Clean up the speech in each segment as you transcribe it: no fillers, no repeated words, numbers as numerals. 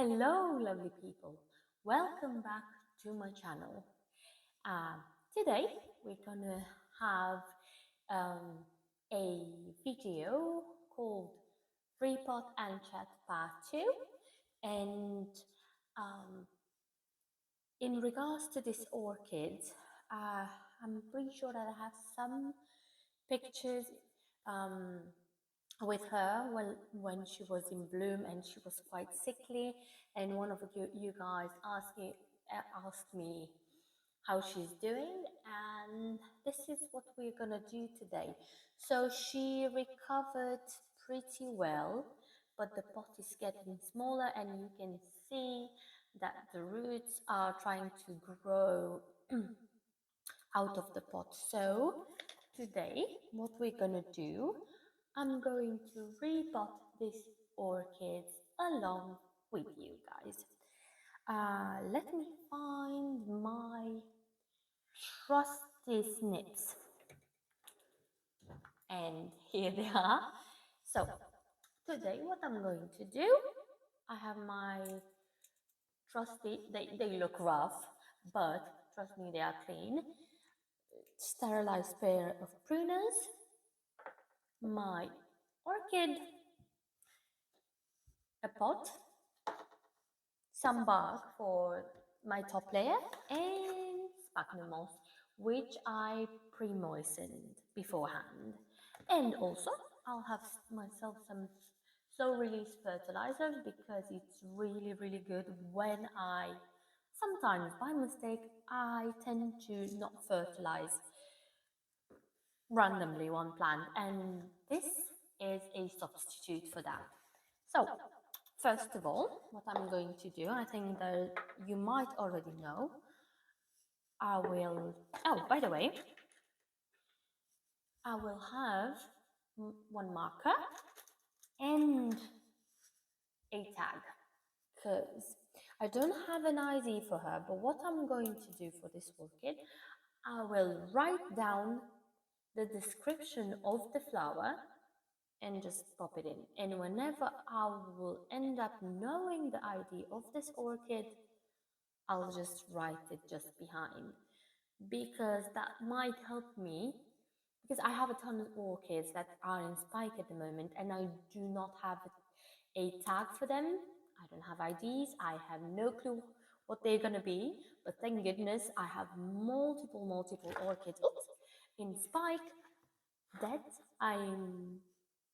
Hello, lovely people. Welcome back to my channel. Today, we're gonna have a video called Repot and Chat Part 2. And um, in regards to this orchid, I'm pretty sure that I have some pictures um, with her when she was in bloom and she was quite sickly, and one of you guys asked me how she's doing, and this is what we're gonna do today. So she recovered pretty well, but the pot is getting smaller and you can see that the roots are trying to grow out of the pot. So today what we're gonna do, I'm going to repot these orchids along with you guys. Let me find my trusty snips, and here they are. So today what I'm going to do, I have my trusty, they look rough, but trust me, they are clean, sterilized pair of pruners, my orchid, a pot, some bark for my top layer, and Spagnoum moss, which I pre-moistened beforehand. And also, I'll have myself some slow release fertilizer because it's really good when sometimes by mistake, I tend to not fertilize randomly one plant, and this is a substitute for that. So first of all, what I'm going to do, I think that you might already know, oh, by the way, I will have one marker and a tag, because I don't have an ID for her, but what I'm going to do for this orchid, I will write down the description of the flower and just pop it in. And whenever I will end up knowing the ID of this orchid, I'll just write it just behind, because that might help me, because I have a ton of orchids that are in spike at the moment and I do not have a tag for them. I don't have IDs. I have no clue what they're gonna be, but thank goodness I have multiple orchids in spike that I'm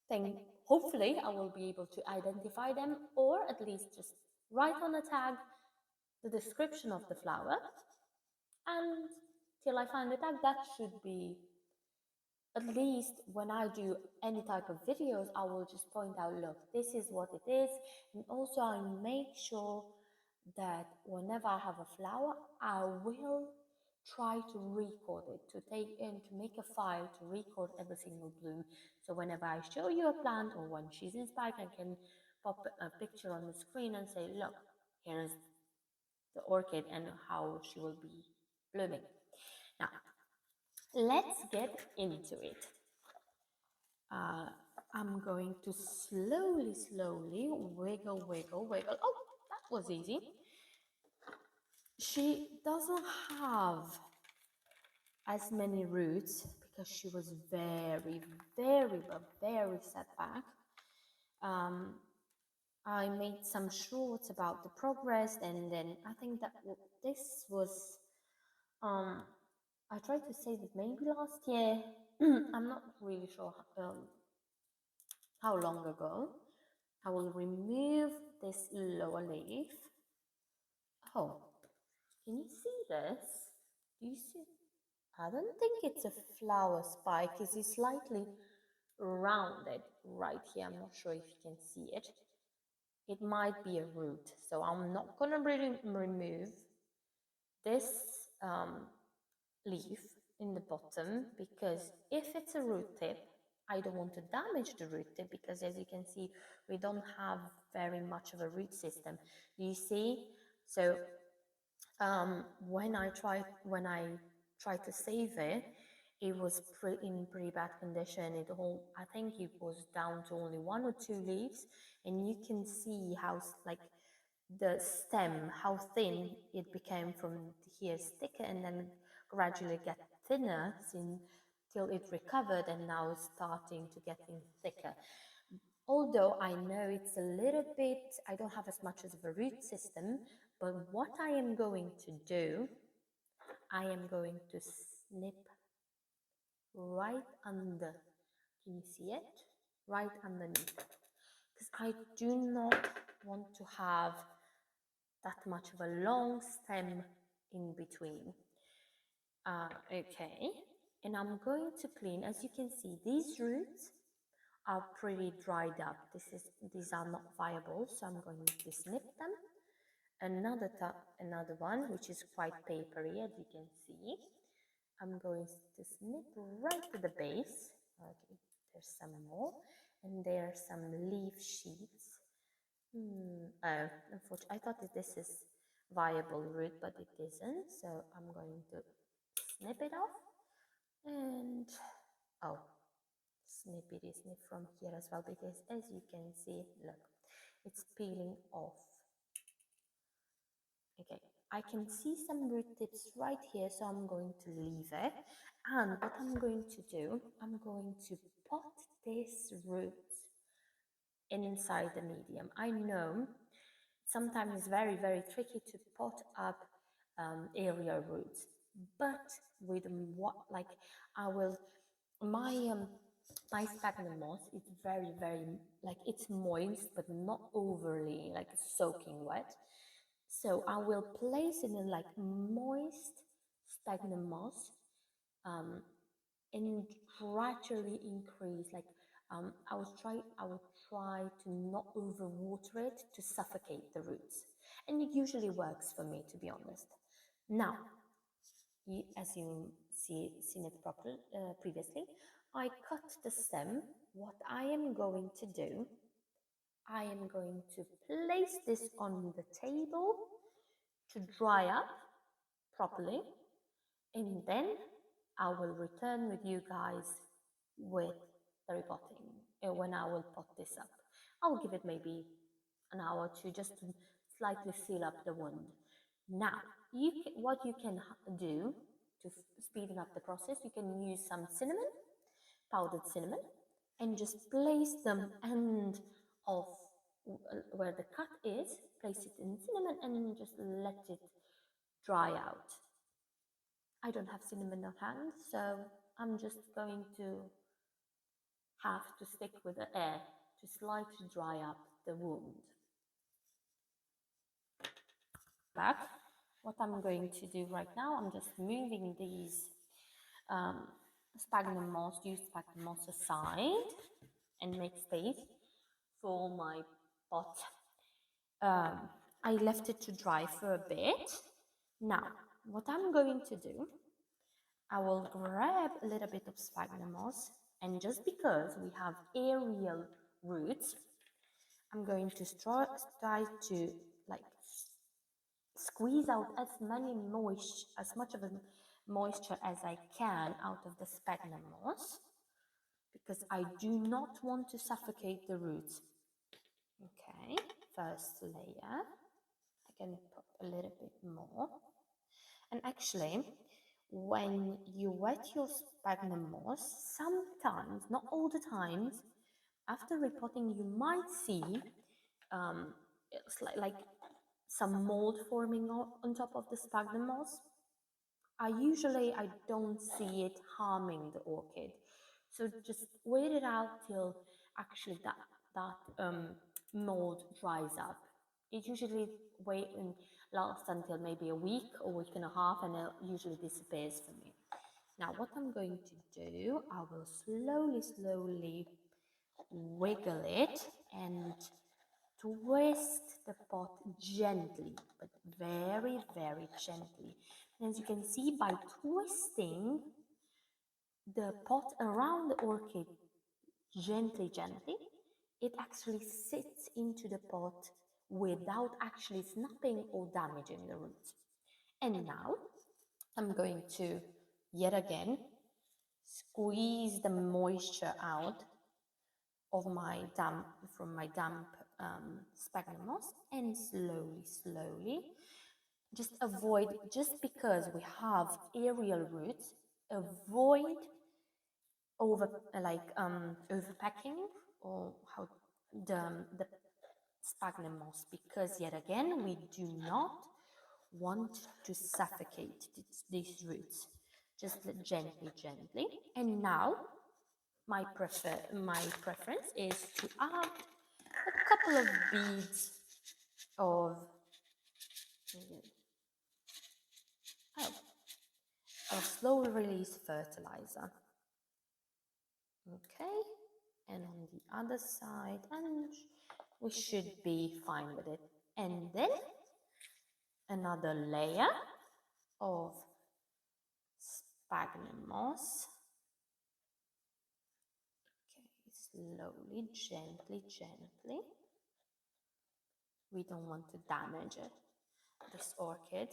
think hopefully I will be able to identify them, or at least just write on a tag the description of the flower, and till I find the tag, that should be, at least when I do any type of videos, I will just point out, look, this is what it is. And also I make sure that whenever I have a flower, I will try to record it, to take in, to make a file to record every single bloom. So whenever I show you a plant or when she's in spike, I can pop a picture on the screen and say, look, here's the orchid and how she will be blooming. Now, let's get into it. I'm going to slowly wiggle. Oh, that was easy. She doesn't have as many roots because she was very set back. I made some shorts about the progress, and then I think that this was, I tried to say that maybe last year, I'm not really sure how long ago. I will remove this lower leaf. Oh, can you see this? Do you see? I don't think it's a flower spike. It's slightly rounded right here. I'm not sure if you can see it. It might be a root. So I'm not going to really remove this leaf in the bottom, because if it's a root tip, I don't want to damage the root tip, because as you can see, we don't have very much of a root system. Do you see? So when I tried to save it, it was in pretty bad condition. I think it was down to only one or two leaves, and you can see how like the stem, how thin it became from here thicker and then gradually get thinner till it recovered and now is starting to getting thicker. Although I know it's a little bit, I don't have as much as a root system, but what I am going to do, I am going to snip right under. Can you see it? Right underneath. Because I do not want to have that much of a long stem in between. Okay, and I'm going to clean. As you can see, these roots are pretty dried up. These are not viable, so I'm going to snip them. Another one which is quite papery, as you can see. I'm going to snip right to the base. Okay, there's some more, and there are some leaf sheets. Oh, unfortunately, I thought that this is viable root, but it isn't. So I'm going to snip it off, and oh, snip from here as well, because as you can see, look, it's peeling off. Okay, I can see some root tips right here, so I'm going to leave it. And what I'm going to do, I'm going to pot this root inside the medium. I know sometimes it's very, very tricky to pot up area roots, but with what, like, I will, my sphagnum moss is very, very, like, it's moist but not overly like soaking wet. So I will place it in like moist sphagnum moss, and gradually increase. Like I will try to not overwater it to suffocate the roots, and it usually works for me, to be honest. Now, as you seen it properly previously, I cut the stem. What I am going to do, I am going to place this on the table to dry up properly, and then I will return with you guys with the repotting when I will pot this up. I'll give it maybe an hour or two just to slightly seal up the wound. Now, what you can do to speeden up the process, you can use some cinnamon, powdered cinnamon, and just place them end of where the cut is, place it in cinnamon and just let it dry out. I don't have cinnamon on hand, so I'm just going to have to stick with the air to slightly dry up the wound. Back. What I'm going to do right now, I'm just moving these sphagnum moss, used sphagnum moss aside and make space for my pot. I left it to dry for a bit. Now, what I'm going to do, I will grab a little bit of sphagnum moss, and just because we have aerial roots, I'm going to try to like squeeze out as much of a moisture as I can out of the sphagnum moss, because I do not want to suffocate the roots. Okay, first layer. I can put a little bit more. And actually, when you wet your sphagnum moss, sometimes, not all the times, after repotting, you might see it's like some mold forming on top of the sphagnum moss. I don't see it harming the orchid, so just wait it out till actually that mold dries up. It usually lasts until maybe a week or week and a half, and it usually disappears for me. Now, what I'm going to do, I will slowly wiggle it and twist the pot gently, but very, very gently. And as you can see, by twisting the pot around the orchid gently, it actually sits into the pot without actually snapping or damaging the roots. And now I'm going to, yet again, squeeze the moisture out of my damp sphagnum moss, and slowly, just avoid, just because we have aerial roots, avoid overpacking, or how the sphagnum moss, because yet again we do not want to suffocate these roots. Just gently. And now my preference is to add a couple of beads of slow release fertilizer. Okay, and on the other side, and we should be fine with it. And then another layer of sphagnum moss. Okay, slowly, gently. We don't want to damage it, this orchid.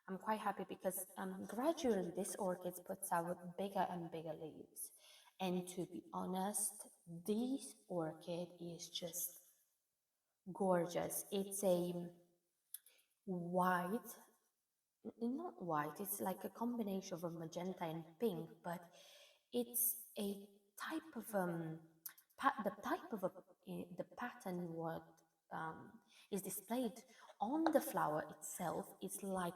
I'm quite happy because gradually this orchid puts out bigger and bigger leaves. And to be honest, this orchid is just gorgeous. It's a white, not white, it's like a combination of a magenta and pink, but it's a type of the type of the pattern what is displayed on the flower itself is like,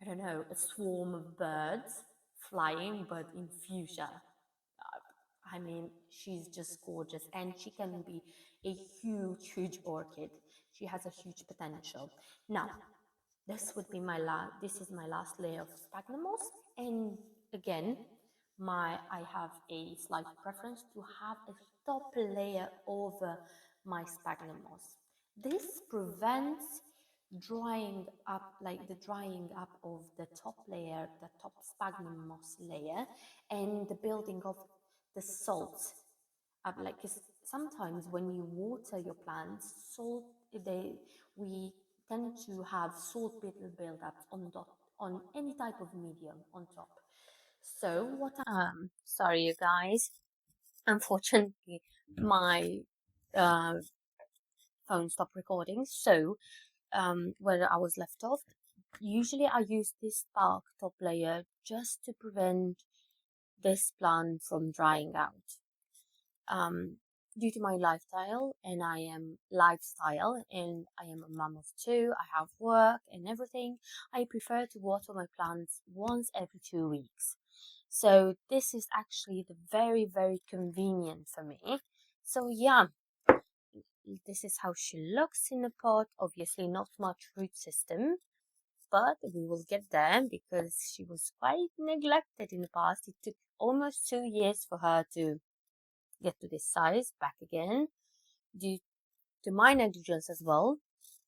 I don't know, a swarm of birds flying, but in fuchsia. I mean, she's just gorgeous, and she can be a huge orchid. She has a huge potential. Now, this is my last layer of sphagnum moss, and again, I have a slight preference to have a top layer over my sphagnum moss. This prevents drying up, like the drying up of the top layer, the top sphagnum moss layer, and the building of the salts. Like, 'cause sometimes when you water your plants, we tend to have salt buildup on any type of medium on top. So sorry you guys, unfortunately my uh, phone stopped recording. So where I was left off, usually I use this bark top layer just to prevent this plant from drying out. Due to my lifestyle, and I am a mom of two, I have work and everything, I prefer to water my plants once every 2 weeks. So this is actually very convenient for me. So yeah, this is how she looks in a pot. Obviously not much root system, but we will get there because she was quite neglected in the past. It took almost 2 years for her to get to this size back again, due to my negligence as well,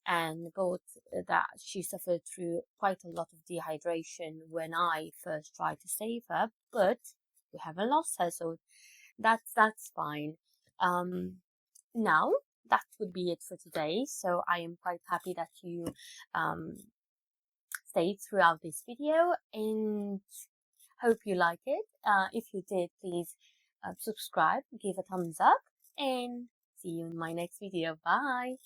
and both that she suffered through quite a lot of dehydration when I first tried to save her, but we haven't lost her, so that's fine. Now that would be it for today. So I am quite happy that you stayed throughout this video, and hope you like it. If you did, please subscribe, give a thumbs up, and see you in my next video. Bye!